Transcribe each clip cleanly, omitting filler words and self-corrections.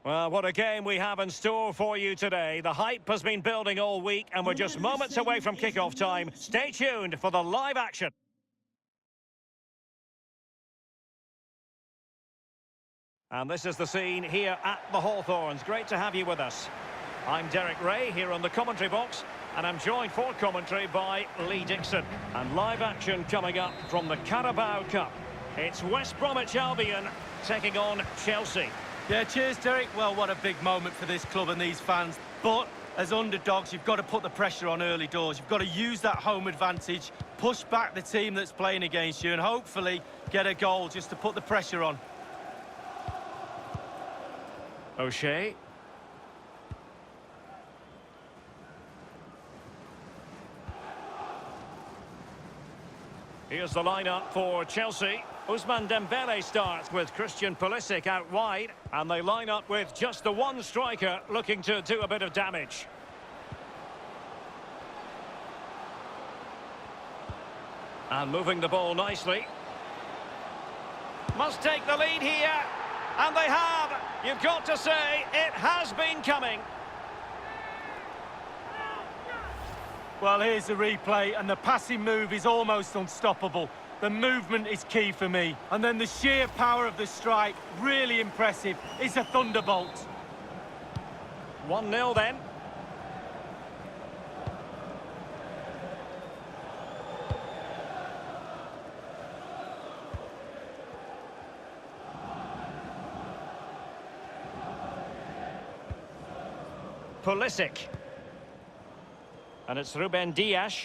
Well, what a game we have in store for you today. The hype has been building all week, and we're just moments away from kickoff time. Stay tuned for the live action. And this is the scene here at the Hawthorns. Great to have you with us. I'm Derek Ray here on the commentary box, and I'm joined for commentary by Lee Dixon. And live action coming up from the Carabao Cup. It's West Bromwich Albion taking on Chelsea. Yeah, cheers, Derek. Well, what a big moment for this club and these fans. But as underdogs, you've got to put the pressure on early doors. You've got to use that home advantage, push back the team that's playing against you, and hopefully get a goal just to put the pressure on. O'Shea. Here's the lineup for Chelsea. Ousmane Dembele starts with Christian Pulisic out wide, and they line up with just the one striker looking to do a bit of damage. And moving the ball nicely. Must take the lead here, and they have. You've got to say, it has been coming. Well, here's the replay, and the passing move is almost unstoppable. The movement is key for me. And then the sheer power of the strike, really impressive. It's a thunderbolt. 1-0 then. Pulisic. And it's Ruben Dias.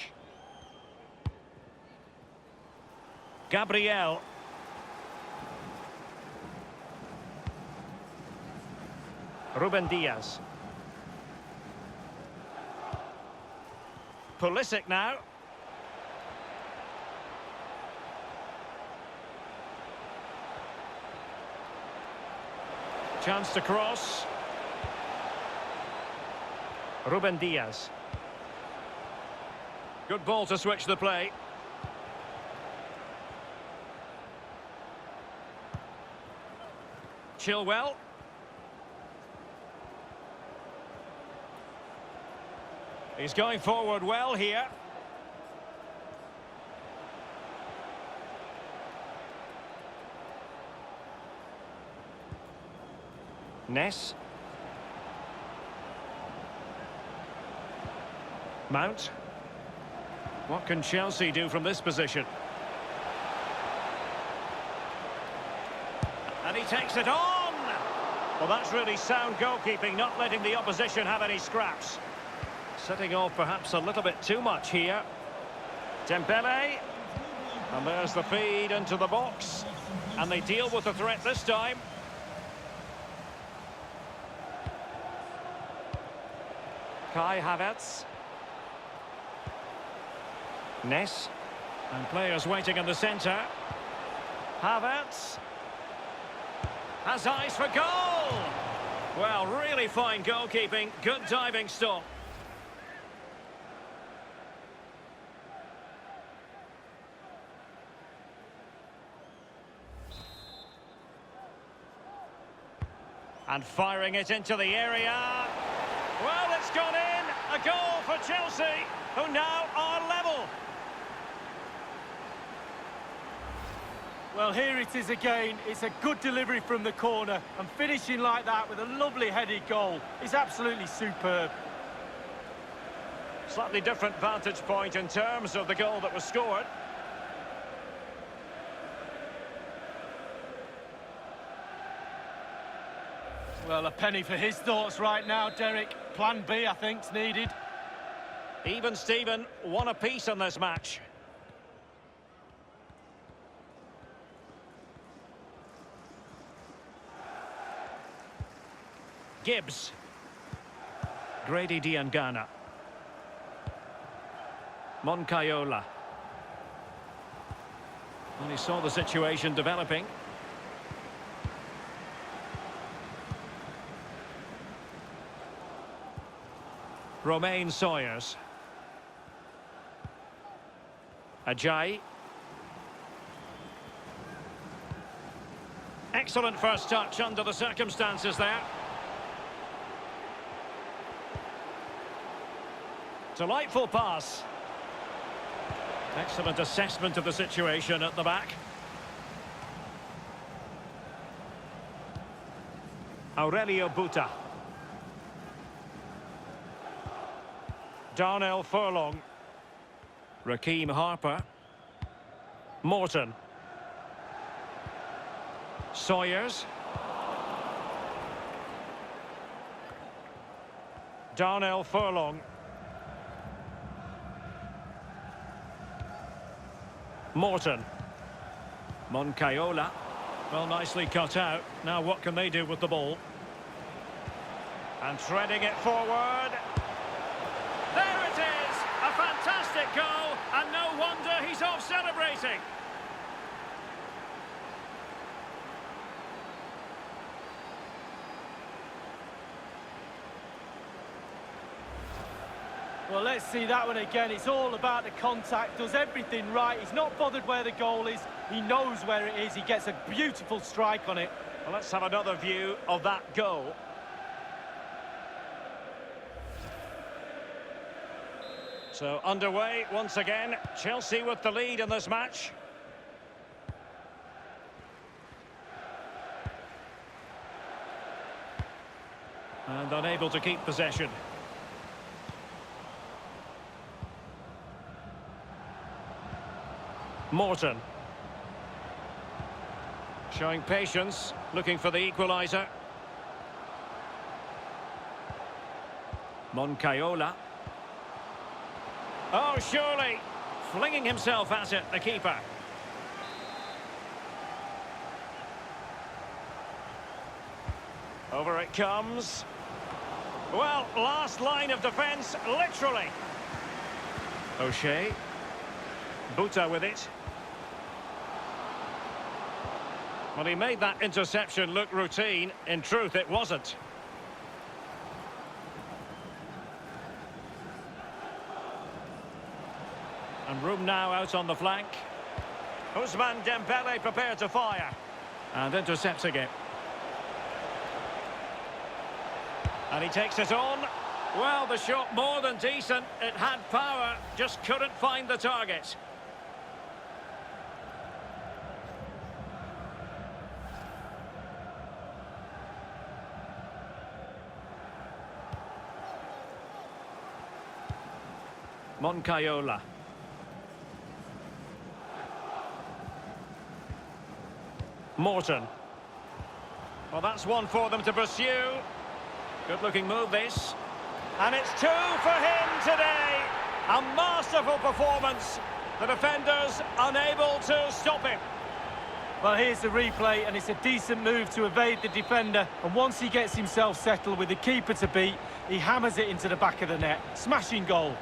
Gabriel. Ruben Dias. Pulisic now. Chance to cross. Ruben Dias. Good ball to switch the play. Chilwell. He's going forward well here. Ness. Mount. What can Chelsea do from this position? And he takes it on! Well, that's really sound goalkeeping, not letting the opposition have any scraps. Setting off perhaps a little bit too much here. Dembele. And there's the feed into the box. And they deal with the threat this time. Kai Havertz. Ness. And players waiting in the centre. Havertz. Has eyes for goal! Well, really fine goalkeeping. Good diving stop. And firing it into the area. Well, it's gone in. A goal for Chelsea, who now are level. Well, here it is again. It's a good delivery from the corner, and finishing like that with a lovely headed goal is absolutely superb. Slightly different vantage point in terms of the goal that was scored. Well, a penny for his thoughts right now, Derek. Plan B, I think, is needed. Even Steven, one apiece in this match. Gibbs. Grady Diangana. Moncayola. And he saw the situation developing. Romain Sawyers. Ajayi. Excellent first touch under the circumstances there. Delightful pass. Excellent assessment of the situation at the back. Aurelio Buta. Darnell Furlong. Raheem Harper. Morton. Sawyers. Darnell Furlong. Morton. Moncayola. Well, nicely cut out. Now what can they do with the ball? And threading it forward. There it is! A fantastic goal, and no wonder he's off celebrating. Well, let's see that one again. It's all about the contact, does everything right. He's not bothered where the goal is. He knows where it is. He gets a beautiful strike on it. Well, let's have another view of that goal. So, underway once again. Chelsea with the lead in this match. And unable to keep possession. Morton. Showing patience, looking for the equaliser. Moncayola. Oh, surely. Flinging himself at it, the keeper. Over it comes. Well, last line of defence, literally. O'Shea. Buta with it. Well, he made that interception look routine. In truth, it wasn't. And room now out on the flank. Ousmane Dembele prepared to fire. And intercepting it. And he takes it on. Well, the shot more than decent. It had power, just couldn't find the target. Moncayola. Morton. Well, that's one for them to pursue. Good-looking move, this. And it's two for him today. A masterful performance. The defenders unable to stop him. Well, here's the replay, and it's a decent move to evade the defender. And once he gets himself settled with the keeper to beat, he hammers it into the back of the net. Smashing goal.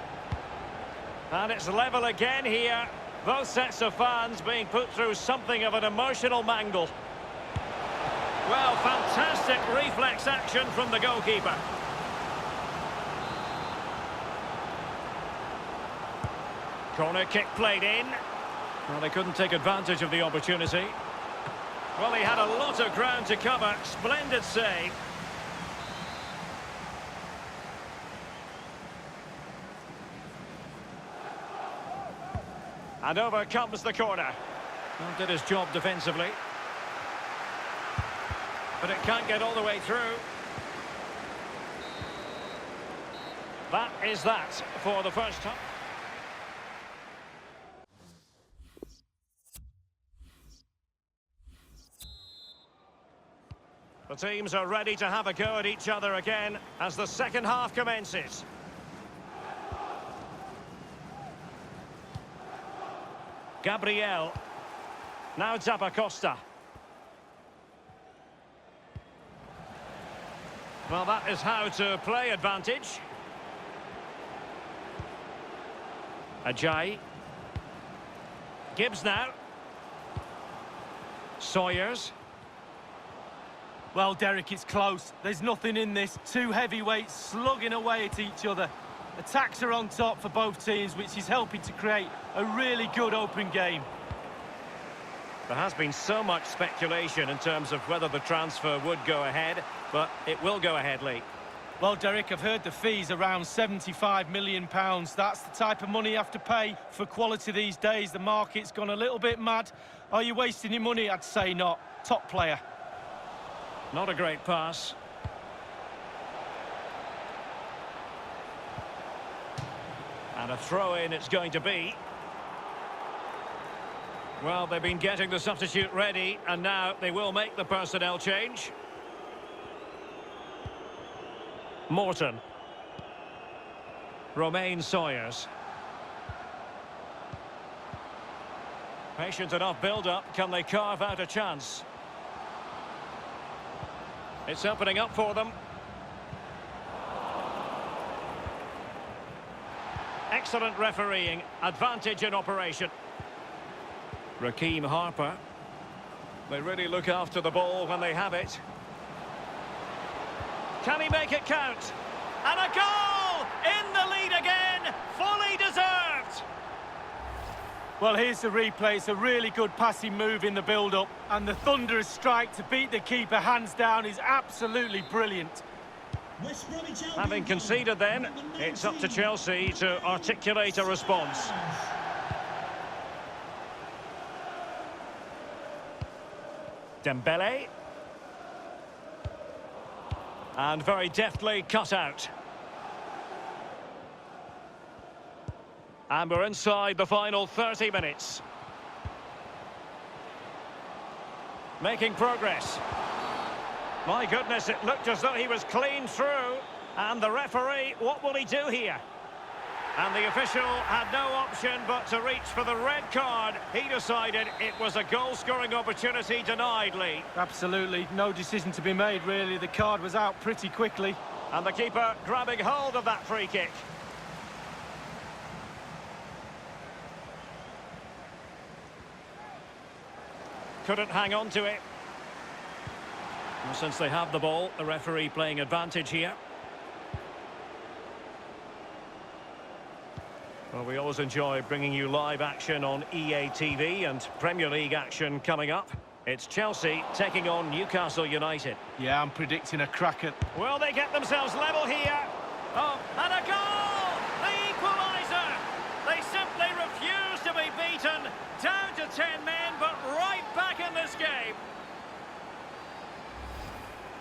And it's level again here. Both sets of fans being put through something of an emotional mangle. Well, fantastic reflex action from the goalkeeper. Corner kick played in. Well, they couldn't take advantage of the opportunity. Well, he had a lot of ground to cover. Splendid save. And over comes the corner. Well, did his job defensively. But it can't get all the way through. That is that for the first time. The teams are ready to have a go at each other again as the second half commences. Gabriel. Now Zappacosta. Well, that is how to play advantage. Ajayi. Gibbs now. Sawyers. Well, Derek, it's close. There's nothing in this. Two heavyweights slugging away at each other. Attacks are on top for both teams, which is helping to create a really good open game. There has been so much speculation in terms of whether the transfer would go ahead, but it will go ahead, Lee. Well, Derek, I've heard the fee's around £75 million. That's the type of money you have to pay for quality these days. The market's gone a little bit mad. Are you wasting your money? I'd say not. Top player. Not a great pass. And a throw-in it's going to be. Well, they've been getting the substitute ready, and now they will make the personnel change. Morton. Romain Sawyers. Patient enough build-up. Can they carve out a chance? It's opening up for them. Excellent refereeing. Advantage in operation. Raheem Harper. They really look after the ball when they have it. Can he make it count? And a goal! In the lead again! Fully deserved! Well, here's the replay. It's a really good passing move in the build-up. And the thunderous strike to beat the keeper hands down is absolutely brilliant. Having conceded then, it's up to Chelsea to articulate a response. Dembele. And very deftly cut out. And we're inside the final 30 minutes. Making progress. My goodness, it looked as though he was clean through. And the referee, what will he do here? And the official had no option but to reach for the red card. He decided it was a goal-scoring opportunity denied, Lee. Absolutely. No decision to be made, really. The card was out pretty quickly. And the keeper grabbing hold of that free kick. Couldn't hang on to it. And since they have the ball, the referee playing advantage here. Well, we always enjoy bringing you live action on EA TV and Premier League action coming up. It's Chelsea taking on Newcastle United. Yeah, I'm predicting a cracker. Will they get themselves level here? Oh, and a goal! The equaliser! They simply refuse to be beaten. Down to 10 men, but right back in this game.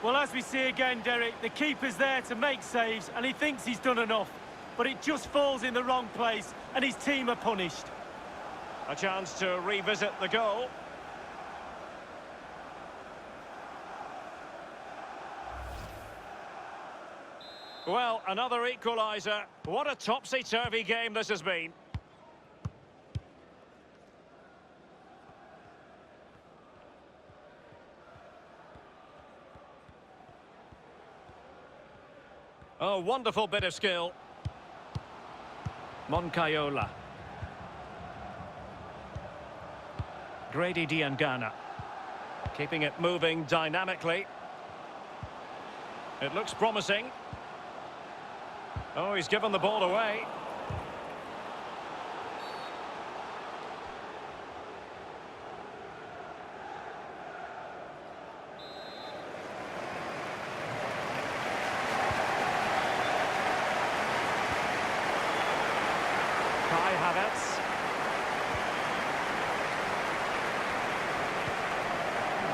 Well, as we see again, Derek, the keeper's there to make saves, and he thinks he's done enough. But it just falls in the wrong place, and his team are punished. A chance to revisit the goal. Well, another equaliser. What a topsy-turvy game this has been. Oh, wonderful bit of skill. Moncayola. Grady Diangana. Keeping it moving dynamically. It looks promising. Oh, he's given the ball away.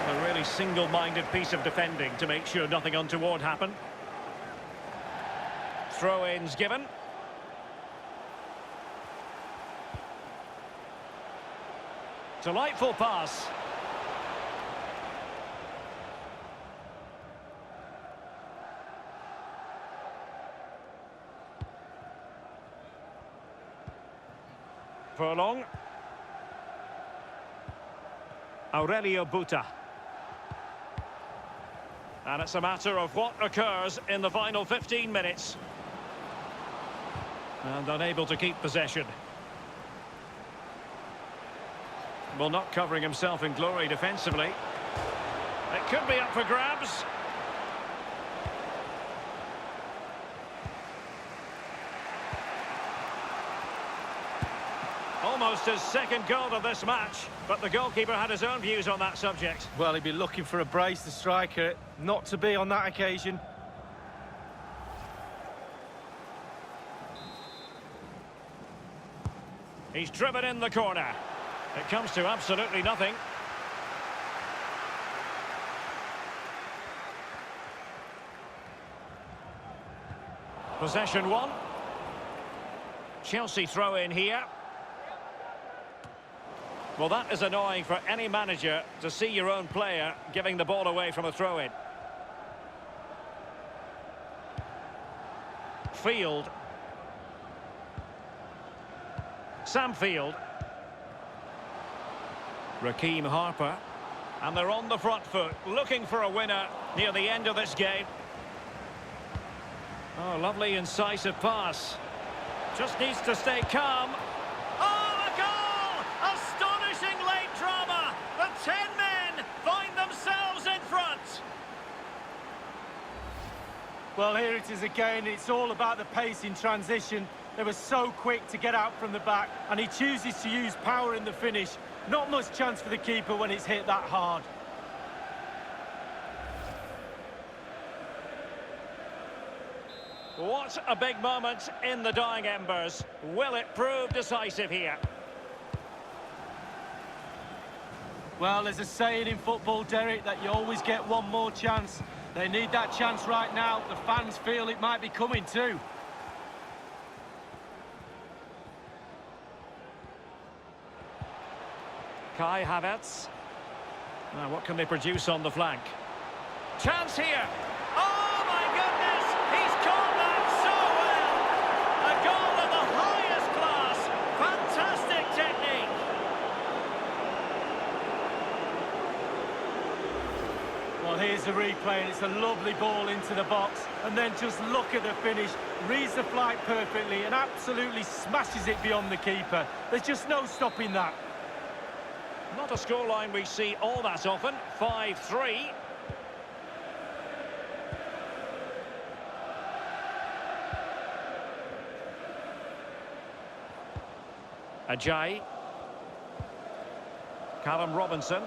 A really single-minded piece of defending to make sure nothing untoward happened. Throw-ins given. Delightful pass. Furlong. Aurelio Buta. And it's a matter of what occurs in the final 15 minutes. And unable to keep possession. Well, not covering himself in glory defensively. It could be up for grabs. Almost his second goal of this match, but the goalkeeper had his own views on that subject. Well, he'd be looking for a brace, the striker, not to be on that occasion. He's driven in the corner. It comes to absolutely nothing. Possession one. Chelsea throw in here. Well, that is annoying for any manager to see your own player giving the ball away from a throw-in. Field. Sam Field. Raheem Harper. And they're on the front foot, looking for a winner near the end of this game. Oh, lovely incisive pass. Just needs to stay calm. Oh, a goal! Astonishing late drama. The 10 men find themselves in front. Well, here it is again. It's all about the pace in transition. They were so quick to get out from the back, and he chooses to use power in the finish. Not much chance for the keeper when it's hit that hard. What a big moment in the dying embers. Will it prove decisive here? Well, there's a saying in football, Derek, that you always get one more chance. They need that chance right now. The fans feel it might be coming too. Kai Havertz. Now, what can they produce on the flank? Chance here. Oh, my goodness! He's caught that so well! A goal of the highest class. Fantastic technique. Well, here's the replay, and it's a lovely ball into the box. And then just look at the finish. Reads the flight perfectly and absolutely smashes it beyond the keeper. There's just no stopping that. Not a scoreline we see all that often. 5-3. Ajayi. Callum Robinson.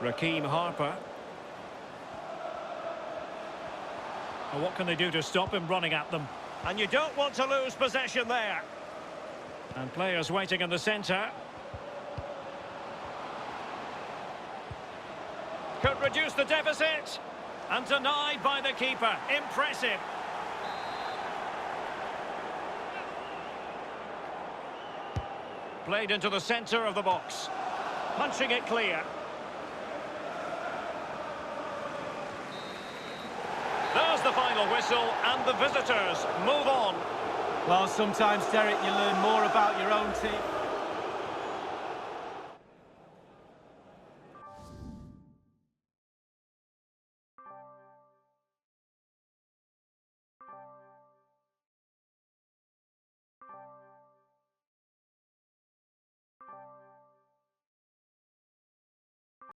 Raheem Harper. Well, what can they do to stop him running at them? And you don't want to lose possession there. And players waiting in the centre. Could reduce the deficit. And denied by the keeper. Impressive. Played into the centre of the box. Punching it clear. There's the final whistle, and the visitors move on. Well, sometimes, Derek, you learn more about your own team